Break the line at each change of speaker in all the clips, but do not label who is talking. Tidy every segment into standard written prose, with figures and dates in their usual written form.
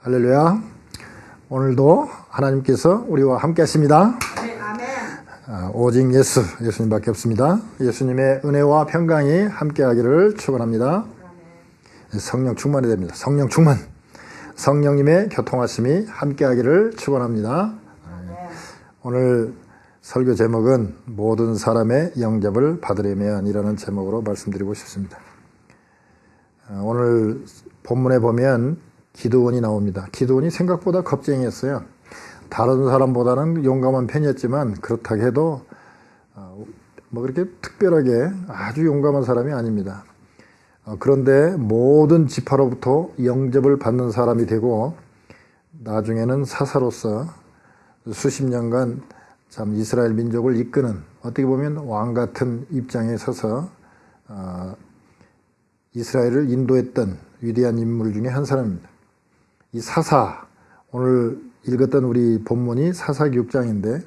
할렐루야. 오늘도 하나님께서 우리와 함께 하십니다. 오직 예수님밖에 없습니다. 예수님의 은혜와 평강이 함께 하기를 축원합니다. 성령 충만이 됩니다. 성령 충만. 성령님의 교통하심이 함께 하기를 축원합니다. 오늘 설교 제목은 모든 사람의 영접을 받으려면이라는 제목으로 말씀드리고 싶습니다. 오늘 본문에 보면 기드온이 나옵니다. 기드온이 생각보다 겁쟁이였어요. 다른 사람보다는 용감한 편이었지만 그렇다고 해도 그렇게 특별하게 아주 용감한 사람이 아닙니다. 그런데 모든 지파로부터 영접을 받는 사람이 되고 나중에는 사사로서 수십 년간 참 이스라엘 민족을 이끄는 어떻게 보면 왕 같은 입장에 서서 이스라엘을 인도했던 위대한 인물 중에 한 사람입니다. 이 사사, 오늘 읽었던 우리 본문이 사사기 6장인데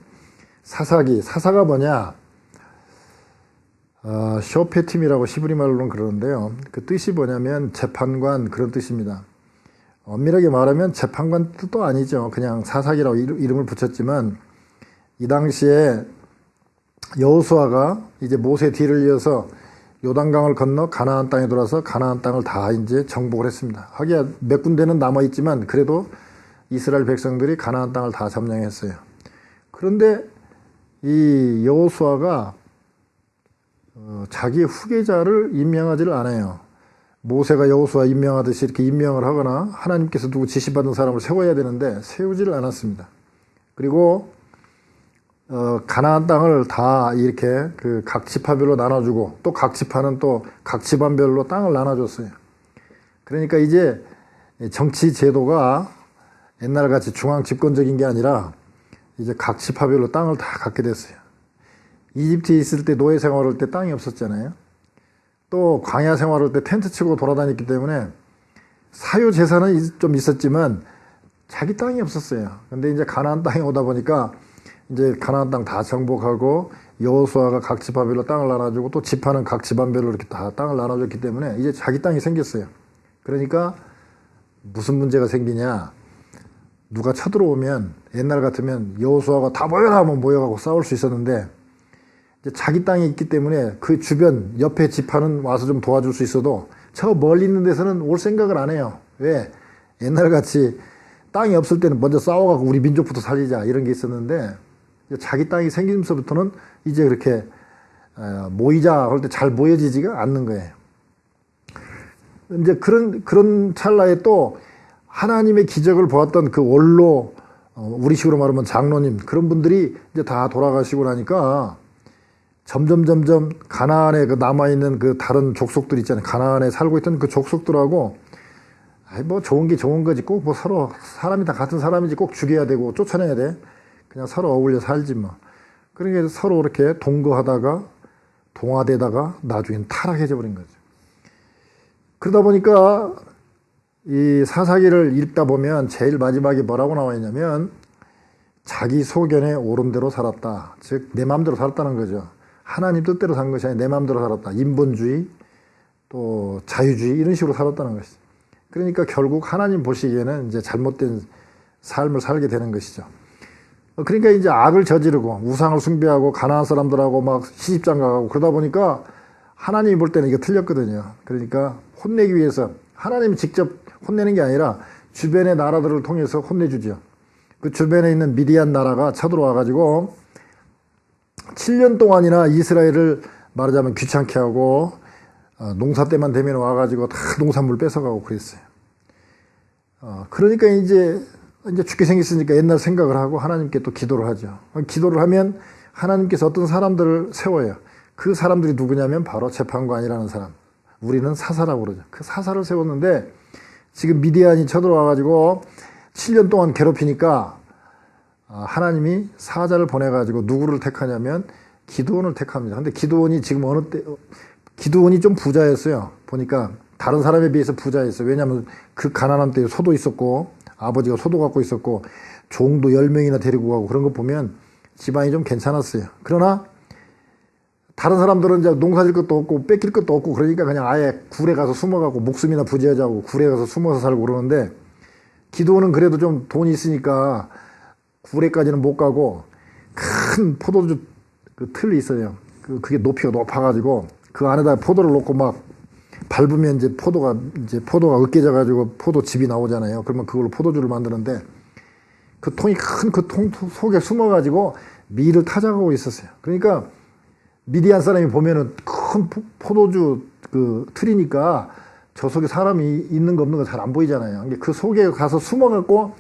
사사가 뭐냐? 쇼페팀이라고 히브리 말로는 그러는데요. 그 뜻이 뭐냐면 재판관 그런 뜻입니다. 엄밀하게 말하면 재판관 뜻도 아니죠. 그냥 사사기라고 이름을 붙였지만 이 당시에 여호수아가 이제 모세 뒤를 이어서 요단강을 건너 가나안 땅에 들어와서 가나안 땅을 다 이제 정복을 했습니다. 하기야 몇 군데는 남아 있지만 그래도 이스라엘 백성들이 가나안 땅을 다 점령했어요. 그런데 이 여호수아가 자기 후계자를 임명하지를 않아요. 모세가 여호수아 임명하듯이 이렇게 임명을 하거나 하나님께서 누구 지시받은 사람을 세워야 되는데 세우지를 않았습니다. 그리고 가나안 땅을 다 이렇게 각 지파별로 나눠주고 또 각 지파는 또 각 집안별로 땅을 나눠줬어요. 그러니까 이제 정치 제도가 옛날같이 중앙 집권적인 게 아니라 이제 각 지파별로 땅을 다 갖게 됐어요. 이집트에 있을 때 노예 생활할 때 땅이 없었잖아요. 또 광야 생활할 때 텐트 치고 돌아다녔기 때문에 사유 재산은 좀 있었지만 자기 땅이 없었어요. 근데 이제 가나안 땅에 오다 보니까 이제 가나안 땅 다 정복하고 여호수아가 각 지파별로 땅을 나눠주고 또 지파는 각 집안별로 이렇게 다 땅을 나눠줬기 때문에 이제 자기 땅이 생겼어요. 그러니까 무슨 문제가 생기냐? 누가 쳐들어오면 옛날 같으면 여호수아가 다 모여라 하면 모여가고 싸울 수 있었는데 이제 자기 땅이 있기 때문에 그 주변 옆에 지파는 와서 좀 도와줄 수 있어도 저 멀리 있는 데서는 올 생각을 안 해요. 왜? 옛날같이 땅이 없을 때는 먼저 싸워가고 우리 민족부터 살리자 이런 게 있었는데 자기 땅이 생기면서부터는 이제 그렇게 모이자 할 때 잘 모여지지가 않는 거예요. 이제 그런 찰나에 또 하나님의 기적을 보았던 그 원로, 우리식으로 말하면 장로님 그런 분들이 이제 다 돌아가시고 나니까 점점 가나안에 그 남아있는 그 다른 족속들 있잖아요. 가나안에 살고 있던 그 족속들하고 좋은 게 좋은 거지 꼭 서로 사람이 다 같은 사람이지 꼭 죽여야 되고 쫓아내야 돼. 그냥 서로 어울려 살지 뭐. 그러니까 서로 이렇게 동거하다가 동화되다가 나중엔 타락해져 버린 거죠. 그러다 보니까 이 사사기를 읽다 보면 제일 마지막에 뭐라고 나와 있냐면 자기 소견에 옳은 대로 살았다. 즉 내 마음대로 살았다는 거죠. 하나님 뜻대로 산 것이 아니라 내 마음대로 살았다. 인본주의 또 자유주의 이런 식으로 살았다는 것이죠. 그러니까 결국 하나님 보시기에는 이제 잘못된 삶을 살게 되는 것이죠. 그러니까 이제 악을 저지르고 우상을 숭배하고 가나안 사람들하고 막 시집장가가고 그러다 보니까 하나님이 볼 때는 이게 틀렸거든요. 그러니까 혼내기 위해서 하나님이 직접 혼내는 게 아니라 주변의 나라들을 통해서 혼내주죠. 그 주변에 있는 미디안 나라가 쳐들어와가지고 7년 동안이나 이스라엘을 말하자면 귀찮게 하고 농사 때만 되면 와가지고 다 농산물 뺏어가고 그랬어요. 그러니까 이제 죽게 생겼으니까 옛날 생각을 하고 하나님께 또 기도를 하죠. 기도를 하면 하나님께서 어떤 사람들을 세워요. 그 사람들이 누구냐면 바로 재판관이라는 사람. 우리는 사사라고 그러죠. 그 사사를 세웠는데 지금 미디안이 쳐들어와가지고 7년 동안 괴롭히니까 하나님이 사자를 보내가지고 누구를 택하냐면 기드온을 택합니다. 근데 기드온이 지금 기드온이 좀 부자였어요. 보니까 다른 사람에 비해서 부자였어요. 왜냐하면 그 가나안 때 소도 있었고 아버지가 소도 갖고 있었고 종도 10명이나 데리고 가고 그런 거 보면 집안이 좀 괜찮았어요. 그러나 다른 사람들은 이제 농사질 것도 없고 뺏길 것도 없고 그러니까 그냥 아예 굴에 가서 숨어가고 목숨이나 부지하자고 굴에 가서 숨어서 살고 그러는데 기도는 그래도 좀 돈이 있으니까 구레까지는 못 가고 큰 포도주 그 틀이 있어요. 그게 높이가 높아가지고 그 안에다 포도를 놓고 막 밟으면 이제 포도가 으깨져가지고 포도즙이 나오잖아요. 그러면 그걸로 포도주를 만드는데 그 통이 큰 그 통 속에 숨어가지고 밀을 타작하고 있었어요. 그러니까 미디안 사람이 보면은 큰 포도주 그 틀이니까 저 속에 사람이 있는 거 없는 거 잘 안 보이잖아요. 그 속에 가서 숨어갖고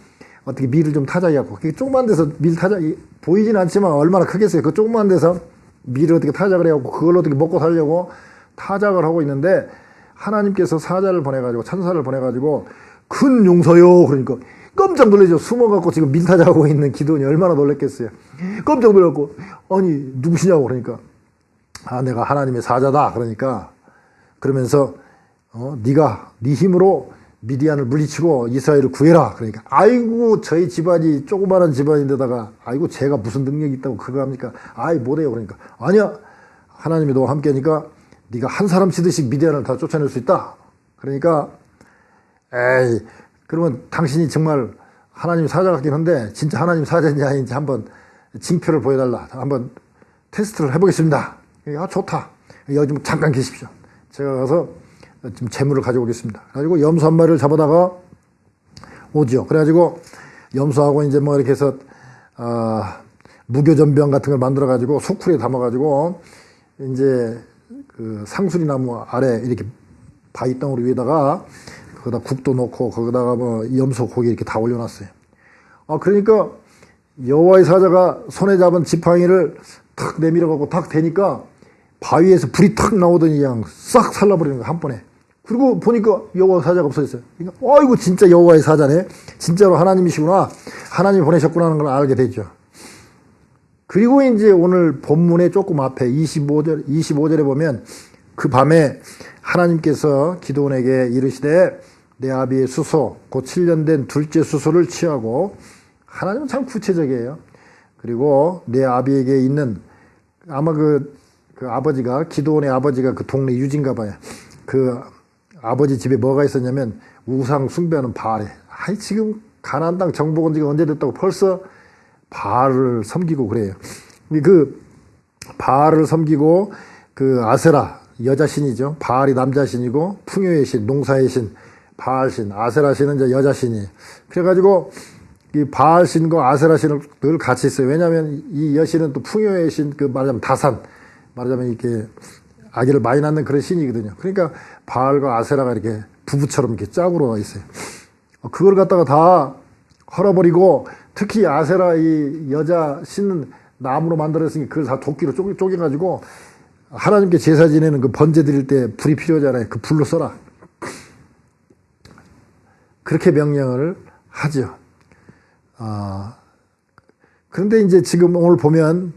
어떻게 밀을 좀 타작해갖고 그게 조그만 데서 밀 타작 보이진 않지만 얼마나 크겠어요. 그 조그만 데서 밀을 어떻게 타작을 해갖고 그걸 어떻게 먹고 살려고 타작을 하고 있는데 하나님께서 사자를 보내가지고 천사를 보내가지고 큰 용서요. 그러니까 깜짝 놀라죠. 숨어갖고 지금 밀 타작하고 있는 기도원이 얼마나 놀랐겠어요. 깜짝 놀랐고 아니 누구시냐고 그러니까 내가 하나님의 사자다. 그러니까 그러면서 네가 네 힘으로 미디안을 물리치고 이스라엘을 구해라. 그러니까 아이고 저희 집안이 조그마한 집안인데다가 아이고 제가 무슨 능력이 있다고 그거 합니까? 아이 못해요. 그러니까 아니야 하나님이 너와 함께하니까 네가 한 사람 치듯이 미디안을 다 쫓아낼 수 있다. 그러니까 에이 그러면 당신이 정말 하나님 사자 같긴 한데 진짜 하나님 사자인지 아닌지 한번 징표를 보여달라. 한번 테스트를 해보겠습니다. 좋다. 여기 좀 잠깐 계십시오. 제가 가서 지금 재물을 가져오겠습니다. 그래가지고 염소 한 마리를 잡아다가 오죠. 그래가지고 염소하고 이제 뭐 이렇게 해서 무교전병 같은 걸 만들어가지고 소쿠리에 담아가지고 이제 그 상수리나무 아래 이렇게 바위 덩어리 위에다가 거기다 국도 넣고 거기다가 뭐 염소 고기 이렇게 다 올려놨어요. 그러니까 여호와의 사자가 손에 잡은 지팡이를 탁 내밀어갖고 탁 대니까 바위에서 불이 탁 나오더니 그냥 싹 살라버리는 거야 한 번에. 그리고 보니까 여호와 사자가 없어졌어요. 그러니까 아이고 진짜 여호와의 사자네. 진짜로 하나님이시구나. 하나님이 보내셨구나 하는 걸 알게 되죠. 그리고 이제 오늘 본문의 조금 앞에 25절에 보면 그 밤에 하나님께서 기드온에게 이르시되 내 아비의 수소 곧 7년 된 둘째 수소를 취하고 하나님은 참 구체적이에요. 그리고 내 아비에게 있는 아마 그 아버지가 기드온의 아버지가 그 동네 유진가 봐요. 그 아버지 집에 뭐가 있었냐면 우상 숭배하는 바알에 지금 가나안 땅 정복 온 지가 언제 됐다고 벌써 바알을 섬기고 그래요. 그 바알을 섬기고 그 아세라 여자신이죠. 바알이 남자신이고 풍요의 신, 농사의 신, 바알신, 아세라신은 이제 여자신이에요. 그래가지고 이 바알신과 아세라신을 늘 같이 있어요. 왜냐하면 이 여신은 또 풍요의 신, 그 말하자면 다산, 말하자면 이렇게 아기를 많이 낳는 그런 신이거든요. 그러니까 바알과 아세라가 이렇게 부부처럼 이렇게 짝으로 있어요. 그걸 갖다가 다 헐어버리고 특히 아세라 이 여자 신은 나무로 만들었으니 그걸 다 도끼로 쪼개가지고 하나님께 제사 지내는 그 번제 드릴 때 불이 필요하잖아요. 그 불로 써라. 그렇게 명령을 하죠. 그런데 이제 지금 오늘 보면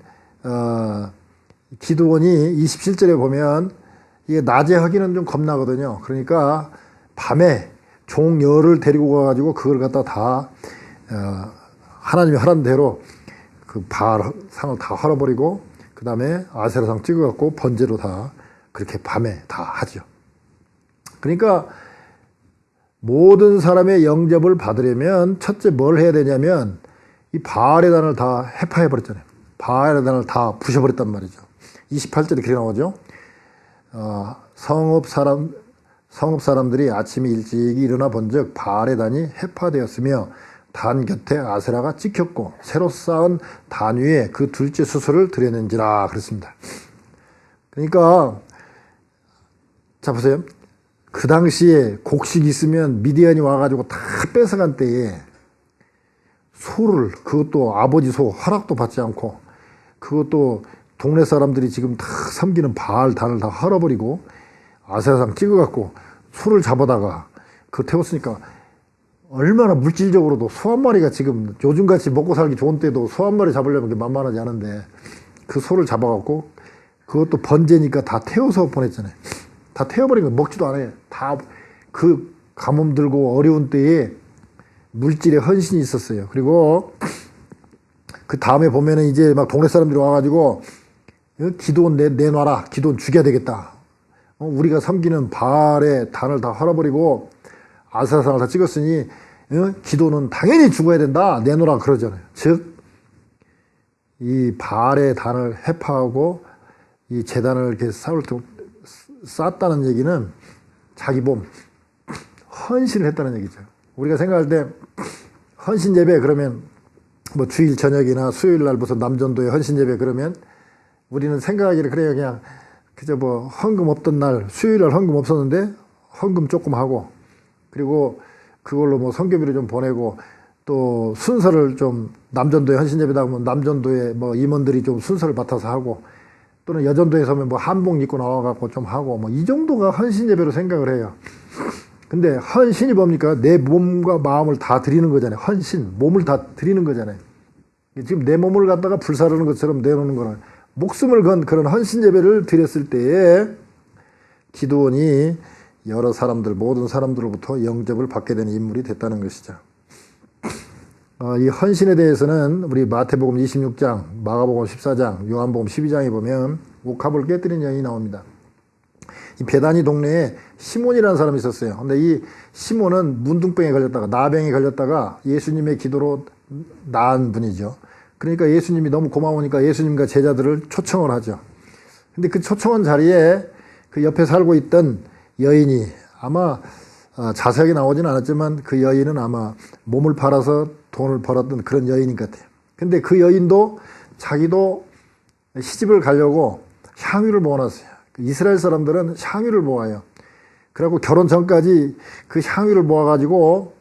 기드온이 27절에 보면 이게 낮에 하기는 좀 겁나거든요. 그러니까 밤에 종 열을 데리고 가가지고 그걸 갖다 다 하나님이 하라는 대로 그 바알 상을 다 헐어버리고 그 다음에 아세라상 찍어갖고 번제로 다 그렇게 밤에 다 하죠. 그러니까 모든 사람의 영접을 받으려면 첫째 뭘 해야 되냐면 이 바알의 단을 다 해파해버렸잖아요. 바알의 단을 다 부셔버렸단 말이죠. 28절에 그렇게 나오죠. 성읍 사람들이 아침에 일찍 일어나 본즉 바알의 단이 해파되었으며 단 곁에 아세라가 찍혔고 새로 쌓은 단 위에 그 둘째 수소를 드렸는지라 그랬습니다. 그러니까 자 보세요. 그 당시에 곡식이 있으면 미디안이 와가지고 다 뺏어간 때에 소를 그것도 아버지 소 허락도 받지 않고 그것도 동네 사람들이 지금 다 섬기는 바알 단을 다 헐어버리고 아세라상 찍어갖고 소를 잡아다가 그거 태웠으니까 얼마나 물질적으로도 소 한 마리가 지금 요즘같이 먹고 살기 좋은 때도 소 한 마리 잡으려면 그게 만만하지 않은데 그 소를 잡아갖고 그것도 번제니까 다 태워서 보냈잖아요. 다 태워버린 거 먹지도 않아요. 다 그 가뭄 들고 어려운 때에 물질에 헌신이 있었어요. 그리고 그 다음에 보면은 이제 막 동네 사람들이 와가지고 기드온 내놔라. 기드온 죽여야 되겠다. 우리가 섬기는 바알의 단을 다 헐어버리고 아세라상을 다 찍었으니 기도는 당연히 죽어야 된다. 내놓으라 그러잖아요. 즉, 이 바알의 단을 해파하고 이 제단을 이렇게 쌓았다는 얘기는 자기 몸, 헌신을 했다는 얘기죠. 우리가 생각할 때 헌신 예배 그러면 뭐 주일 저녁이나 수요일 날 무슨 남전도에 헌신 예배 그러면 우리는 생각하기를 그래요. 그냥 그저 뭐 헌금 없던 날 수요일 날 헌금 없었는데 헌금 조금 하고 그리고 그걸로 뭐 선교비를 좀 보내고 또 순서를 좀 남전도에 헌신 예배다 하면 남전도에 뭐 임원들이 좀 순서를 맡아서 하고 또는 여전도에 서면 뭐 한복 입고 나와갖고 좀 하고 뭐 이 정도가 헌신 예배로 생각을 해요. 근데 헌신이 뭡니까? 내 몸과 마음을 다 드리는 거잖아요. 헌신, 몸을 다 드리는 거잖아요. 지금 내 몸을 갖다가 불사르는 것처럼 내놓는 거는 목숨을 건 그런 헌신 예배를 드렸을 때에 기드온이 여러 사람들, 모든 사람들로부터 영접을 받게 되는 인물이 됐다는 것이죠. 이 헌신에 대해서는 우리 마태복음 26장, 마가복음 14장, 요한복음 12장에 보면 옥합을 깨뜨린 여인이 나옵니다. 이 베다니 동네에 시몬이라는 사람이 있었어요. 근데 이 시몬은 문둥병에 걸렸다가 나병에 걸렸다가 예수님의 기도로 나은 분이죠. 그러니까 예수님이 너무 고마우니까 예수님과 제자들을 초청을 하죠. 근데 그 초청한 자리에 그 옆에 살고 있던 여인이 아마 자세하게 나오진 않았지만 그 여인은 아마 몸을 팔아서 돈을 벌었던 그런 여인인 것 같아요. 근데 그 여인도 자기도 시집을 가려고 향유를 모아놨어요. 이스라엘 사람들은 향유를 모아요. 그래갖고 결혼 전까지 그 향유를 모아가지고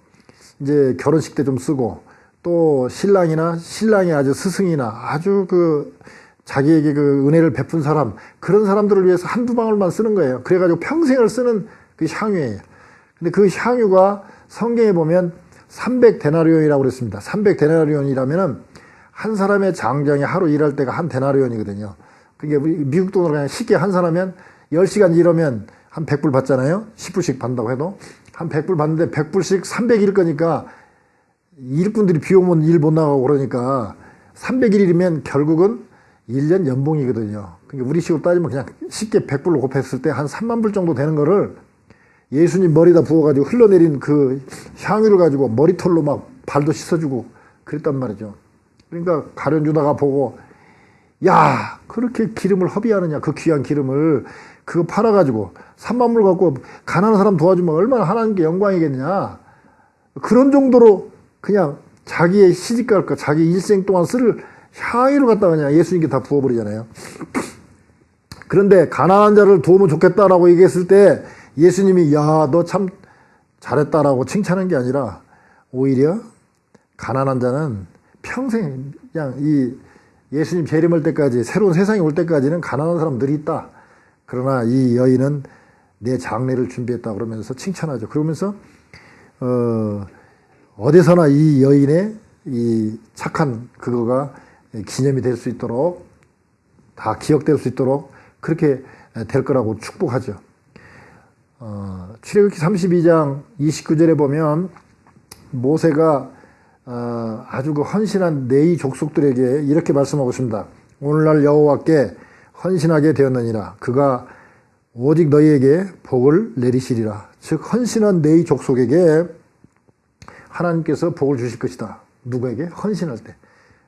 이제 결혼식 때 좀 쓰고 또 신랑이 아주 스승이나 아주 그 자기에게 그 은혜를 베푼 사람 그런 사람들을 위해서 한두 방울만 쓰는 거예요. 그래가지고 평생을 쓰는 그 향유예요. 근데 그 향유가 성경에 보면 300데나리온이라고 그랬습니다. 300데나리온이라면은 한 사람의 장정이 하루 일할 때가 한 데나리온이거든요. 그게 미국 돈으로 그냥 쉽게 한 사람이면 10시간 일하면 한 100불 받잖아요. 10불씩 받는다고 해도 한 100불 받는데 100불씩 300일 거니까 일꾼들이 비 오면 일 못 나가고 그러니까 300일이면 결국은 1년 연봉이거든요. 그러니까 우리 식으로 따지면 그냥 쉽게 100불로 곱했을 때 한 3만 불 정도 되는 거를 예수님 머리다 부어가지고 흘러내린 그 향유를 가지고 머리털로 막 발도 씻어주고 그랬단 말이죠. 그러니까 가룟유다가 보고 야 그렇게 기름을 허비하느냐 그 귀한 기름을 그거 팔아가지고 3만 불 갖고 가난한 사람 도와주면 얼마나 하나님께 영광이겠냐. 그런 정도로 그냥 자기의 시집갈 자기 일생 동안 쓸 향유를 갖다가 그냥 예수님께 다 부어버리잖아요. 그런데 가난한 자를 도우면 좋겠다라고 얘기했을 때 예수님이 야 너 참 잘했다라고 칭찬한 게 아니라 오히려 가난한 자는 평생 그냥 이 예수님 재림할 때까지 새로운 세상이 올 때까지는 가난한 사람들이 있다. 그러나 이 여인은 내 장례를 준비했다 그러면서 칭찬하죠. 그러면서 어디서나 이 여인의 이 착한 그거가 기념이 될 수 있도록 다 기억될 수 있도록 그렇게 될 거라고 축복하죠. 출애굽기 32장 29절에 보면 모세가 아주 그 헌신한 네이 족속들에게 이렇게 말씀하고 있습니다. 오늘날 여호와께 헌신하게 되었느니라. 그가 오직 너희에게 복을 내리시리라. 즉 헌신한 네이 족속에게 하나님께서 복을 주실 것이다. 누구에게? 헌신할 때.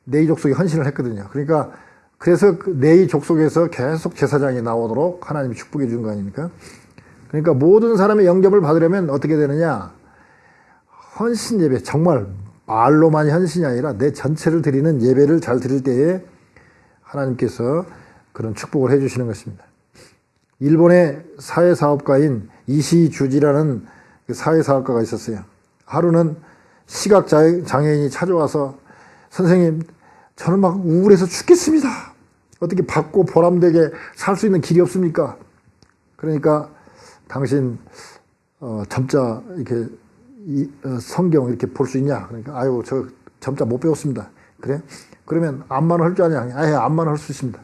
네이 족속이 헌신을 했거든요. 그러니까 그래서 그 네이 족속에서 계속 제사장이 나오도록 하나님이 축복해 준 거 아닙니까? 그러니까 모든 사람의 영접을 받으려면 어떻게 되느냐? 헌신 예배, 정말 말로만이 헌신이 아니라 내 전체를 드리는 예배를 잘 드릴 때에 하나님께서 그런 축복을 해 주시는 것입니다. 일본의 사회사업가인 이시주지라는 사회사업가가 있었어요. 하루는 시각장애인이 찾아와서 선생님 저는 막 우울해서 죽겠습니다. 어떻게 받고 보람되게 살 수 있는 길이 없습니까? 그러니까 당신 점자 이렇게 성경 이렇게 볼 수 있냐? 그러니까 아유 저 점자 못 배웠습니다. 그래? 그러면 암만 할 줄 아냐? 아예 암만 할 수 있습니다.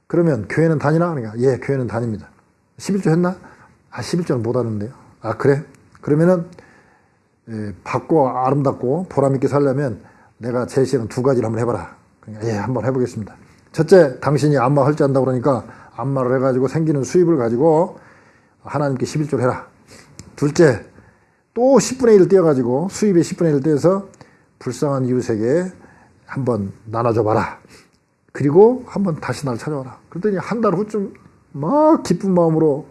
그러면 교회는 다니나? 그러니까 예 교회는 다닙니다. 11조 했나? 아 11조는 못 하는데요. 아 그래? 그러면은 밝고 아름답고 보람있게 살려면 내가 제시하는 두 가지를 한번 해봐라. 그러니까 예 한번 해보겠습니다. 첫째 당신이 암마 할 줄 안다고 그러니까 암마를 해가지고 생기는 수입을 가지고 하나님께 11조를 해라. 둘째 또 10분의 1을 떼어가지고 수입의 10분의 1을 떼어서 불쌍한 이웃에게 한번 나눠줘봐라. 그리고 한번 다시 날 찾아와라. 그랬더니 한 달 후쯤 막 기쁜 마음으로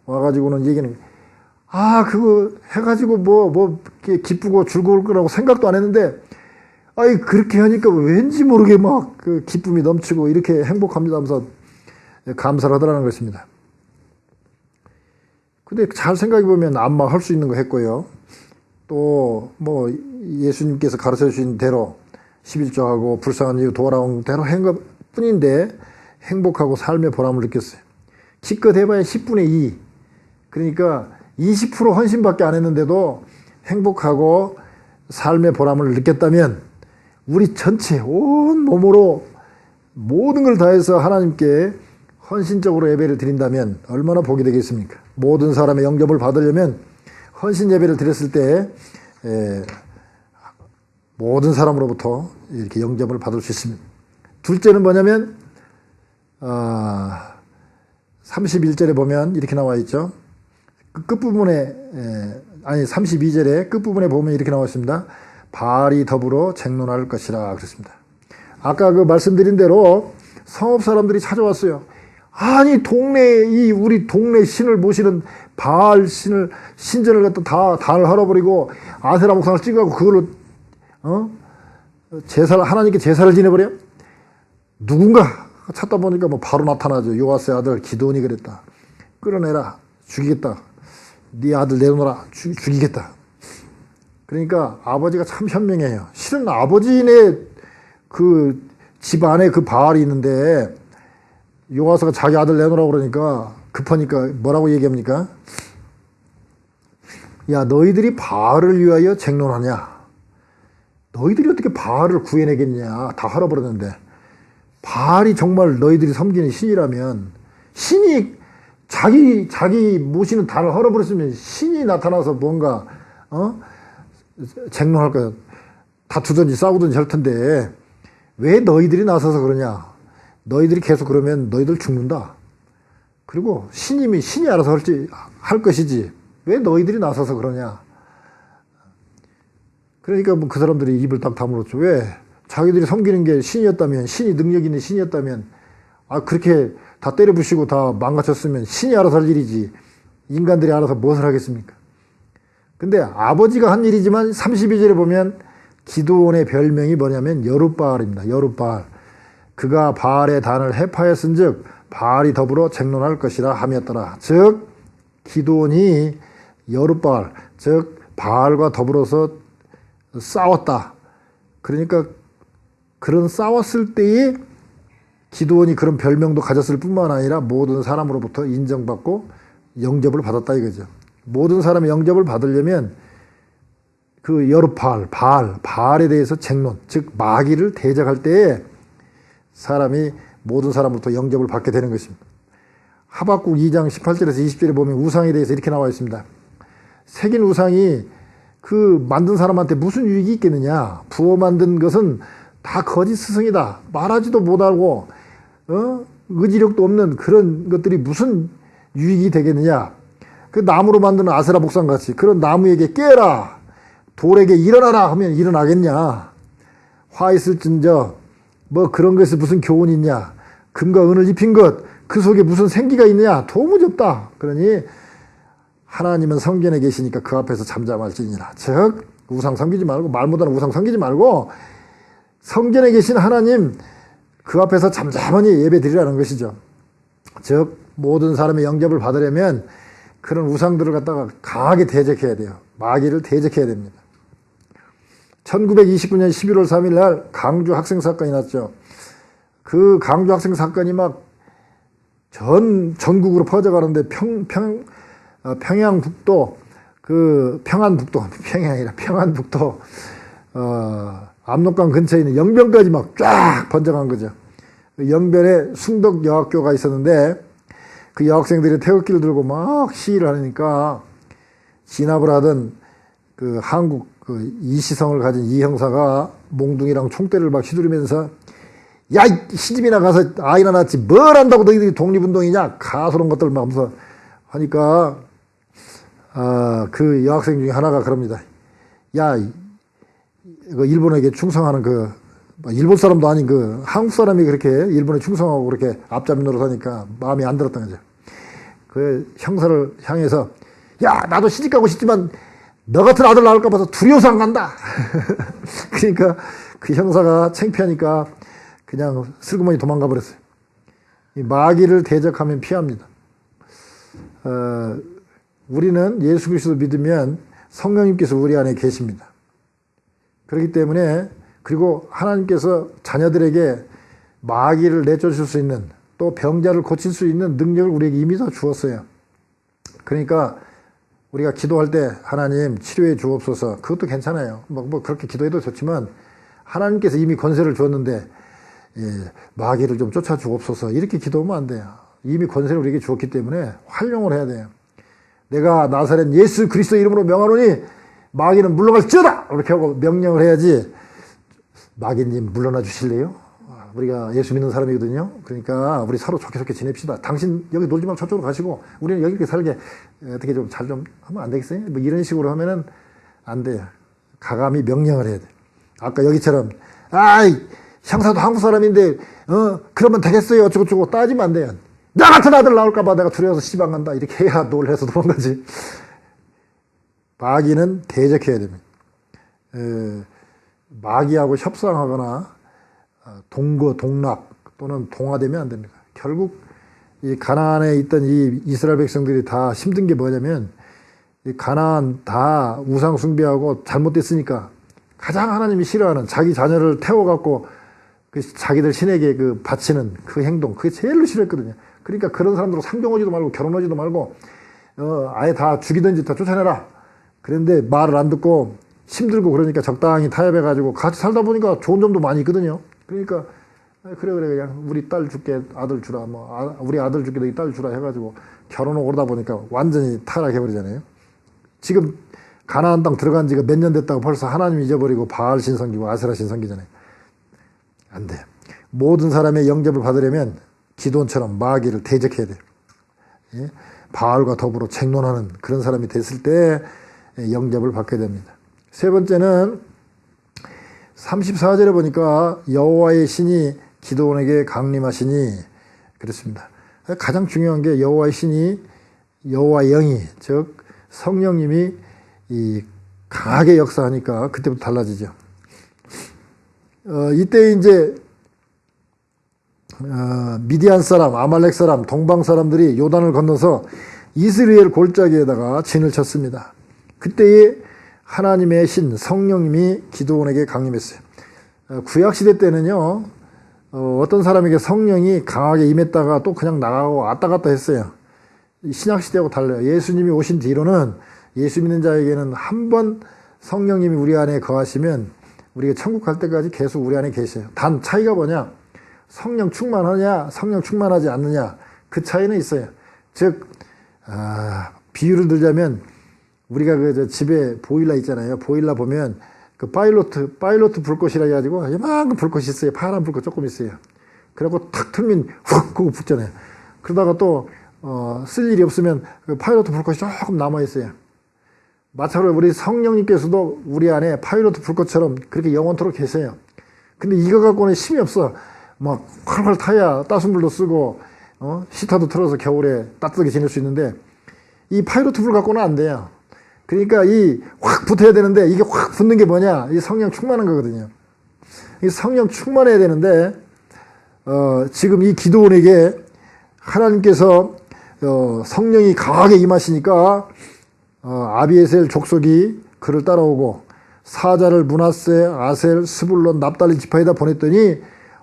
와가지고는 얘기는, 그거 해가지고 기쁘고 즐거울 거라고 생각도 안 했는데, 그렇게 하니까 왠지 모르게 막 그 기쁨이 넘치고 이렇게 행복합니다 하면서 감사를 하더라는 것입니다. 근데 잘 생각해보면 안마 할 수 있는 거 했고요. 또 예수님께서 가르쳐 주신 대로 11조하고 불쌍한 이유 돌아온 대로 한 것 뿐인데 행복하고 삶의 보람을 느꼈어요. 기껏 해봐야 10분의 2. 그러니까 20% 헌신밖에 안 했는데도 행복하고 삶의 보람을 느꼈다면 우리 전체 온 몸으로 모든 걸 다해서 하나님께 헌신적으로 예배를 드린다면 얼마나 복이 되겠습니까? 모든 사람의 영접을 받으려면 헌신 예배를 드렸을 때 모든 사람으로부터 이렇게 영접을 받을 수 있습니다. 둘째는 뭐냐면 31절에 보면 이렇게 나와 있죠. 그 끝부분에 32절에 끝부분에 보면 이렇게 나와 있습니다. 바알이 더불어 쟁론할 것이라 그랬습니다. 아까 그 말씀드린 대로 성읍 사람들이 찾아왔어요. 아니 우리 동네 신을 모시는 바알 신전을 갖다 다 단을 헐어버리고 아세라 목상을 찍어갖고 그걸로 하나님께 제사를 지내버려? 누군가 찾다 보니까 바로 나타나죠. 요아스의 아들 기드온이 그랬다. 끌어내라. 죽이겠다. 네 아들 내놓으라. 죽이겠다. 그러니까 아버지가 참 현명해요. 실은 아버지네 그 집 안에 그 바알이 있는데 요아스가 자기 아들 내놓으라고 그러니까 급하니까 뭐라고 얘기합니까? 야, 너희들이 바알을 위하여 쟁론하냐? 너희들이 어떻게 바알을 구해내겠냐? 다 헐어버렸는데. 바알이 정말 너희들이 섬기는 신이라면, 신이 자기 모시는 단을 헐어버렸으면 신이 나타나서 뭔가 쟁론할 거야. 다투든지 싸우든지 할 텐데 왜 너희들이 나서서 그러냐? 너희들이 계속 그러면 너희들 죽는다. 그리고 신이 알아서 할 것이지 왜 너희들이 나서서 그러냐? 그러니까 그 사람들이 입을 딱 다물었죠. 왜? 자기들이 섬기는 게 신이었다면, 신이 능력 있는 신이었다면, 그렇게 다 때려부시고 다 망가쳤으면 신이 알아서 할 일이지 인간들이 알아서 무엇을 하겠습니까? 근데 아버지가 한 일이지만 32절에 보면 기드온의 별명이 뭐냐면 여룻바알입니다. 여룻바알. 그가 바알의 단을 해파했은즉 바알이 더불어 쟁론할 것이라 함이었더라. 즉 기드온이 여룻바알, 즉 바알과 더불어서 싸웠다. 그러니까 그런 싸웠을 때에 기드온이 그런 별명도 가졌을 뿐만 아니라 모든 사람으로부터 인정받고 영접을 받았다 이거죠. 모든 사람의 영접을 받으려면 그 여룻바알, 바알에 대해서 쟁론, 즉 마귀를 대적할 때에 사람이 모든 사람으로부터 영접을 받게 되는 것입니다. 하박국 2장 18절에서 20절에 보면 우상에 대해서 이렇게 나와 있습니다. 새긴 우상이 그 만든 사람한테 무슨 유익이 있겠느냐? 부어 만든 것은 다 거짓 스승이다. 말하지도 못하고 의지력도 없는 그런 것들이 무슨 유익이 되겠느냐? 그 나무로 만드는 아세라 목상 같이 그런 나무에게 깨라, 돌에게 일어나라 하면 일어나겠냐? 화 있을진저 그런 것에 무슨 교훈이 있냐? 금과 은을 입힌 것 그 속에 무슨 생기가 있느냐? 도무지 없다. 그러니 하나님은 성전에 계시니까 그 앞에서 잠잠할지니라. 즉 우상 섬기지 말고, 말 못하는 우상 섬기지 말고 성전에 계신 하나님 그 앞에서 잠잠하니 예배 드리라는 것이죠. 즉 모든 사람의 영접을 받으려면 그런 우상들을 갖다가 강하게 대적해야 돼요. 마귀를 대적해야 됩니다. 1929년 11월 3일 날 강주 학생 사건이 났죠. 그 강주 학생 사건이 막 전국으로 퍼져가는데 평양북도, 평안북도, 압록강 근처에 있는 영변까지 막 쫙 번져간 거죠. 영변에 숭덕 여학교가 있었는데 그 여학생들이 태극기를 들고 막 시위를 하니까 진압을 하던 그 한국 이시성을 가진 이 형사가 몽둥이랑 총대를 막 휘두르면서 야, 시집이나 가서 아이나 낳지 뭘 안다고 너희들이 독립운동이냐? 가소로운 것들 막 하면서 하니까 그 여학생 중에 하나가 그럽니다. 야, 그 일본에게 충성하는 일본 사람도 아닌 한국 사람이 그렇게 일본에 충성하고 그렇게 앞잡이 노릇하니까 마음이 안 들었던 거죠. 그 형사를 향해서, 야, 나도 시집 가고 싶지만 너 같은 아들 낳을까 봐서 두려워서 안 간다. 그러니까 그 형사가 창피하니까 그냥 슬그머니 도망가 버렸어요. 이 마귀를 대적하면 피합니다. 우리는 예수 그리스도 믿으면 성령님께서 우리 안에 계십니다. 그렇기 때문에, 그리고 하나님께서 자녀들에게 마귀를 내쫓을 수 있는, 또 병자를 고칠 수 있는 능력을 우리에게 이미 다 주었어요. 그러니까 우리가 기도할 때 하나님 치료해 주옵소서, 그것도 괜찮아요. 뭐 그렇게 기도해도 좋지만, 하나님께서 이미 권세를 주었는데 마귀를 좀 쫓아 주옵소서 이렇게 기도하면 안 돼요. 이미 권세를 우리에게 주었기 때문에 활용을 해야 돼요. 내가 나사렛 예수 그리스도 이름으로 명하노니 마귀는 물러갈지어다 이렇게 하고 명령을 해야지. 마귀님 물러나 주실래요? 우리가 예수 믿는 사람이거든요. 그러니까 우리 서로 좋게 좋게 지냅시다. 당신 여기 놀지 말고 저쪽으로 가시고 우리는 여기 이렇게 살게 어떻게 좀 잘 좀 하면 안 되겠어요? 뭐 이런 식으로 하면은 안 돼요. 가감히 명령을 해야 돼. 아까 여기처럼 아이 형사도 한국 사람인데 그러면 되겠어요 어쩌고저쩌고 따지면 안 돼요. 나 같은 아들 나올까봐 내가 두려워서 시집 안 간다 이렇게 해야 놀래서 도망가지. 마귀는 대적해야 됩니다. 마귀하고 협상하거나 동거, 동락 또는 동화되면 안 됩니다. 결국 이 가나안에 있던 이 이스라엘 백성들이 다 힘든 게 뭐냐면, 이 가나안 다 우상 숭배하고 잘못됐으니까 가장 하나님이 싫어하는 자기 자녀를 태워갖고 그 자기들 신에게 바치는 그 행동, 그게 제일로 싫어했거든요. 그러니까 그런 사람들은 상종하지도 말고 결혼하지도 말고 아예 다 죽이든지 다 쫓아내라. 그런데 말을 안 듣고 힘들고 그러니까 적당히 타협해가지고 같이 살다 보니까 좋은 점도 많이 있거든요. 그러니까 그래 그냥 우리 딸 줄게 아들 주라 우리 아들 줄게 너희 딸 주라 해가지고 결혼을 오르다 보니까 완전히 타락해버리잖아요. 지금 가나안 땅 들어간 지가 몇 년 됐다고 벌써 하나님 잊어버리고 바알 신성기고 아세라 신성기잖아요. 안 돼요. 모든 사람의 영접을 받으려면 기도원처럼 마귀를 대적해야 돼요. 예? 바알과 더불어 책론하는 그런 사람이 됐을 때 영접을 받게 됩니다. 세 번째는 34절에 보니까 여호와의 신이 기드온에게 강림하시니 그렇습니다. 가장 중요한 게 여호와의 신이 여호와의 영이 즉 성령님이 강하게 역사하니까 그때부터 달라지죠. 이때 이제 미디안 사람, 아말렉 사람, 동방 사람들이 요단을 건너서 이스라엘 골짜기에다가 진을 쳤습니다. 그때에 하나님의 신 성령님이 기드온에게 강림했어요. 구약시대 때는요, 어떤 사람에게 성령이 강하게 임했다가 또 그냥 나가고 왔다 갔다 했어요. 신약시대하고 달라요. 예수님이 오신 뒤로는 예수 믿는 자에게는 한 번 성령님이 우리 안에 거하시면 우리가 천국 갈 때까지 계속 우리 안에 계셔요. 단 차이가 뭐냐? 성령 충만하냐, 성령 충만하지 않느냐, 그 차이는 있어요. 즉, 비유를 들자면, 우리가 집에 보일러 있잖아요. 보일러 보면, 파일로트 불꽃이라 해가지고, 이만큼 불꽃이 있어요. 파란 불꽃 조금 있어요. 그리고 탁 틀면 훅, 그거 붙잖아요. 그러다가 또, 쓸 일이 없으면, 파일로트 불꽃이 조금 남아있어요. 마찬가지로 우리 성령님께서도 우리 안에 파일로트 불꽃처럼 그렇게 영원토록 계세요. 근데 이거 갖고는 힘이 없어. 막 활활 타야 따순물도 쓰고 히터도 틀어서 겨울에 따뜻하게 지낼 수 있는데 이 파이로트 불 갖고는 안 돼요. 그러니까 이 확 붙어야 되는데 이게 확 붙는 게 뭐냐? 이 성령 충만한 거거든요. 이 성령 충만해야 되는데 지금 이 기드온에게 하나님께서 성령이 강하게 임하시니까 아비에셀 족속이 그를 따라오고 사자를 므낫세, 아셀, 스불론, 납달리 지파에다 보냈더니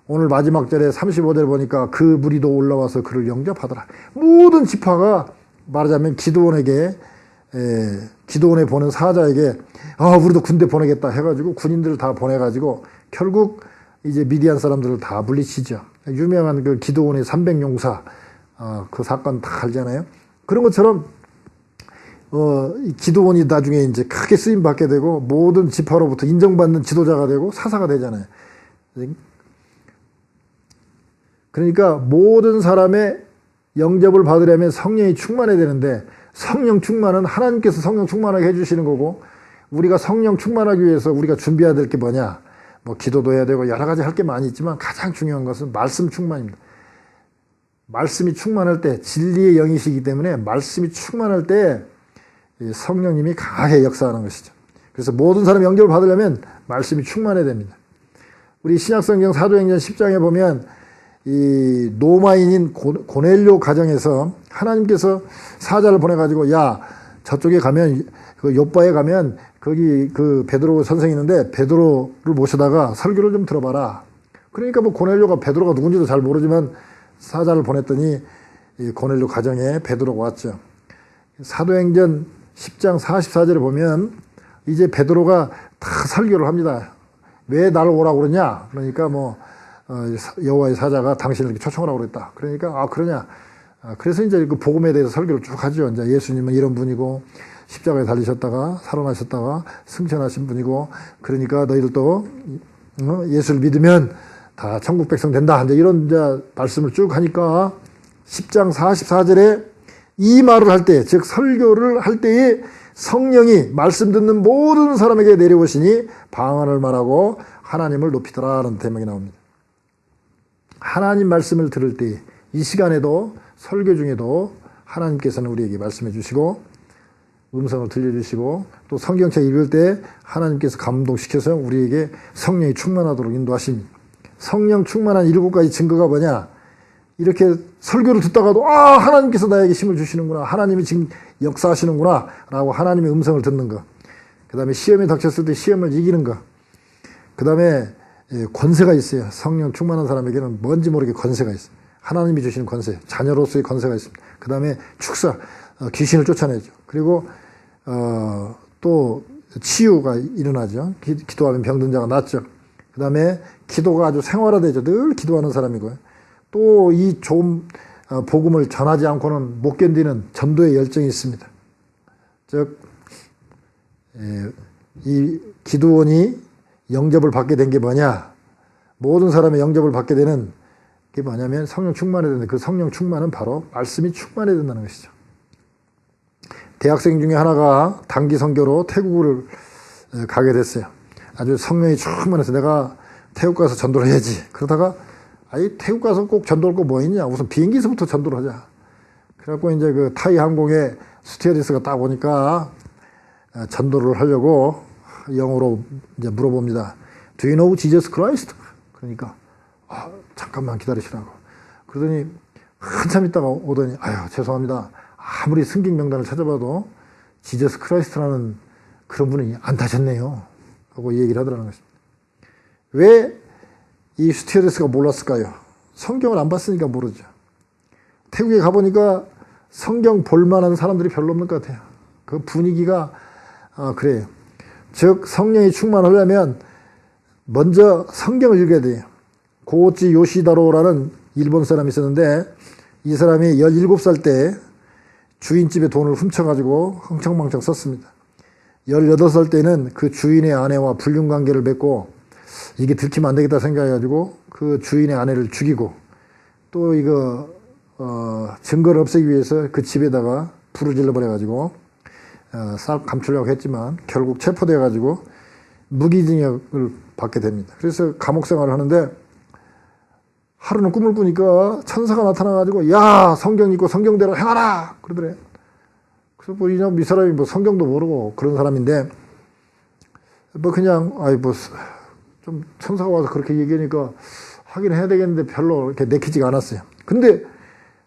오늘 마지막 절에 35절 보니까 그 무리도 올라와서 그를 영접하더라. 모든 지파가 말하자면 기드온에 보낸 사자에게 우리도 군대 보내겠다 해가지고 군인들을 다 보내가지고 결국 이제 미디안 사람들을 다 물리치죠. 유명한 그 기드온의 300용사 그 사건 다 알잖아요. 그런 것처럼 기드온이 나중에 이제 크게 쓰임 받게 되고 모든 지파로부터 인정받는 지도자가 되고 사사가 되잖아요. 그러니까 모든 사람의 영접을 받으려면 성령이 충만해야 되는데 성령 충만은 하나님께서 성령 충만하게 해주시는 거고, 우리가 성령 충만하기 위해서 우리가 준비해야 될 게 뭐냐? 뭐 기도도 해야 되고 여러 가지 할 게 많이 있지만 가장 중요한 것은 말씀 충만입니다. 말씀이 충만할 때, 진리의 영이시기 때문에 말씀이 충만할 때 성령님이 강하게 역사하는 것이죠. 그래서 모든 사람이 영접을 받으려면 말씀이 충만해야 됩니다. 우리 신약성경 사도행전 10장에 보면 이 로마인인 고넬료 가정에서 하나님께서 사자를 보내가지고, 야, 저쪽에 가면, 그 요바에 가면 거기 그 베드로 선생이 있는데 베드로를 모셔다가 설교를 좀 들어봐라. 그러니까 뭐 고넬료가 베드로가 누군지도 잘 모르지만 사자를 보냈더니 이 고넬료 가정에 베드로가 왔죠. 사도행전 10장 44절에 보면 이제 베드로가 다 설교를 합니다. 왜 나를 오라고 그러냐? 그러니까 뭐 여호와의 사자가 당신을 이렇게 초청하라고 그랬다. 그러니까 그러냐? 그래서 이제 그 복음에 대해서 설교를 쭉 하죠. 이제 예수님은 이런 분이고 십자가에 달리셨다가 살아나셨다가 승천하신 분이고, 그러니까 너희들도 예수를 믿으면 다 천국 백성 된다. 이제 이런 이제 말씀을 쭉 하니까 10장 44절에 이 말을 할 때, 즉 설교를 할 때에 성령이 말씀 듣는 모든 사람에게 내려오시니 방언을 말하고 하나님을 높이더라라는 대목이 나옵니다. 하나님 말씀을 들을 때, 이 시간에도 설교 중에도 하나님께서는 우리에게 말씀해 주시고 음성을 들려주시고, 또 성경책 읽을 때 하나님께서 감동시켜서 우리에게 성령이 충만하도록 인도하십니다. 성령 충만한 7가지 증거가 뭐냐? 이렇게 설교를 듣다가도 하나님께서 나에게 힘을 주시는구나, 하나님이 지금 역사하시는구나 라고 하나님의 음성을 듣는 것. 그 다음에 시험에 닥쳤을 때 시험을 이기는 것. 그 다음에 권세가 있어요. 성령 충만한 사람에게는 뭔지 모르게 권세가 있어요. 하나님이 주시는 권세, 자녀로서의 권세가 있습니다. 그 다음에 축사, 귀신을 쫓아내죠. 그리고 또 치유가 일어나죠. 기도하면 병든 자가 낫죠. 그 다음에 기도가 아주 생활화되죠. 늘 기도하는 사람이고요. 또 이 좋은 복음을 전하지 않고는 못 견디는 전도의 열정이 있습니다. 즉, 이 기도원이 영접을 받게 된 게 뭐냐? 모든 사람의 영접을 받게 되는 게 뭐냐면 성령 충만해야 되는데, 그 성령 충만은 바로 말씀이 충만해야 된다는 것이죠. 대학생 중에 하나가 단기 선교로 태국을 가게 됐어요. 아주 성령이 충만해서 내가 태국 가서 전도를 해야지. 그러다가 태국 가서 꼭 전도할 거 뭐 있냐? 우선 비행기에서부터 전도를 하자. 그래갖고 이제 그 타이 항공에 스튜어디스가 딱 오니까 전도를 하려고 영어로 이제 물어봅니다. Do you know Jesus Christ? 그러니까 잠깐만 기다리시라고. 그러더니 한참 있다가 오더니 죄송합니다. 아무리 승객 명단을 찾아봐도 지저스 크라이스트라는 그런 분이 안 타셨네요 하고 이 얘기를 하더라는 것입니다. 왜 이 스튜어디스가 몰랐을까요? 성경을 안 봤으니까 모르죠. 태국에 가보니까 성경 볼만한 사람들이 별로 없는 것 같아요. 그 분위기가 그래요. 즉 성령이 충만하려면 먼저 성경을 읽어야 돼요. 고오치 요시다로라는 일본 사람이 있었는데, 이 사람이 17살 때 주인집에 돈을 훔쳐가지고 흥청망청 썼습니다. 18살 때는 그 주인의 아내와 불륜관계를 맺고, 이게 들키면 안 되겠다 생각해가지고 그 주인의 아내를 죽이고, 또 이거 증거를 없애기 위해서 그 집에다가 불을 질러버려가지고 싹 감추려고 했지만 결국 체포돼가지고 무기징역을 받게 됩니다. 그래서 감옥 생활을 하는데, 하루는 꿈을 꾸니까 천사가 나타나가지고 야, 성경 읽고 성경대로 행하라 그러더래. 그래서 뭐 이 사람이 뭐 성경도 모르고 그런 사람인데, 뭐 그냥 좀 천사가 와서 그렇게 얘기하니까 하긴 해야 되겠는데 별로 이렇게 내키지가 않았어요. 근데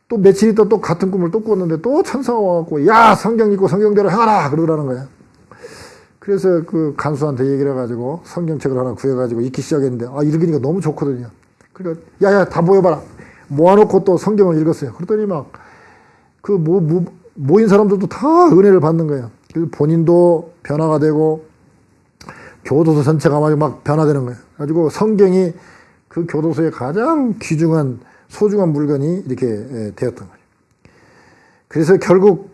또 며칠 있다 또 같은 꿈을 또 꿨는데 또 천사가 와갖고 야, 성경 읽고 성경대로 행하라 그러더라는 거야. 그래서 그 간수한테 얘기를 해가지고 성경책을 하나 구해가지고 읽기 시작했는데 읽으니까 너무 좋거든요. 그러니까 야야 다 모여봐라 모아놓고 또 성경을 읽었어요. 그랬더니 막 그 모인 사람들도 다 은혜를 받는 거예요. 그래서 본인도 변화가 되고 교도소 전체가 막 변화되는 거예요. 가지고 성경이 그 교도소의 가장 귀중한 소중한 물건이 이렇게 되었던 거예요. 그래서 결국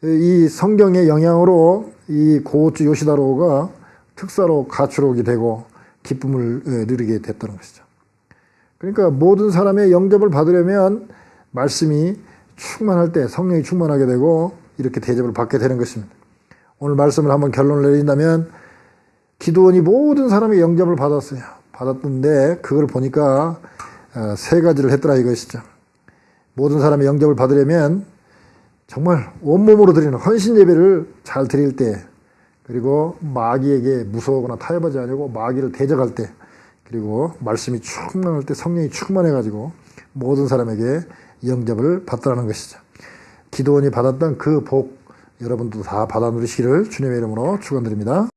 이 성경의 영향으로 이 고오츠 요시다로가 특사로 가출오게 되고 기쁨을 누리게 됐다는 것이죠. 그러니까 모든 사람의 영접을 받으려면 말씀이 충만할 때 성령이 충만하게 되고 이렇게 대접을 받게 되는 것입니다. 오늘 말씀을 한번 결론을 내린다면 기드온이 모든 사람의 영접을 받았어요. 받았는데 그걸 보니까 세 가지를 했더라 이것이죠. 모든 사람의 영접을 받으려면 정말 온몸으로 드리는 헌신 예배를 잘 드릴 때, 그리고 마귀에게 무서워하거나 타협하지 않고 마귀를 대적할 때, 그리고 말씀이 충만할 때 성령이 충만해가지고 모든 사람에게 영접을 받더라는 것이죠. 기드온이 받았던 그 복 여러분도 다 받아 누리시기를 주님의 이름으로 축원드립니다.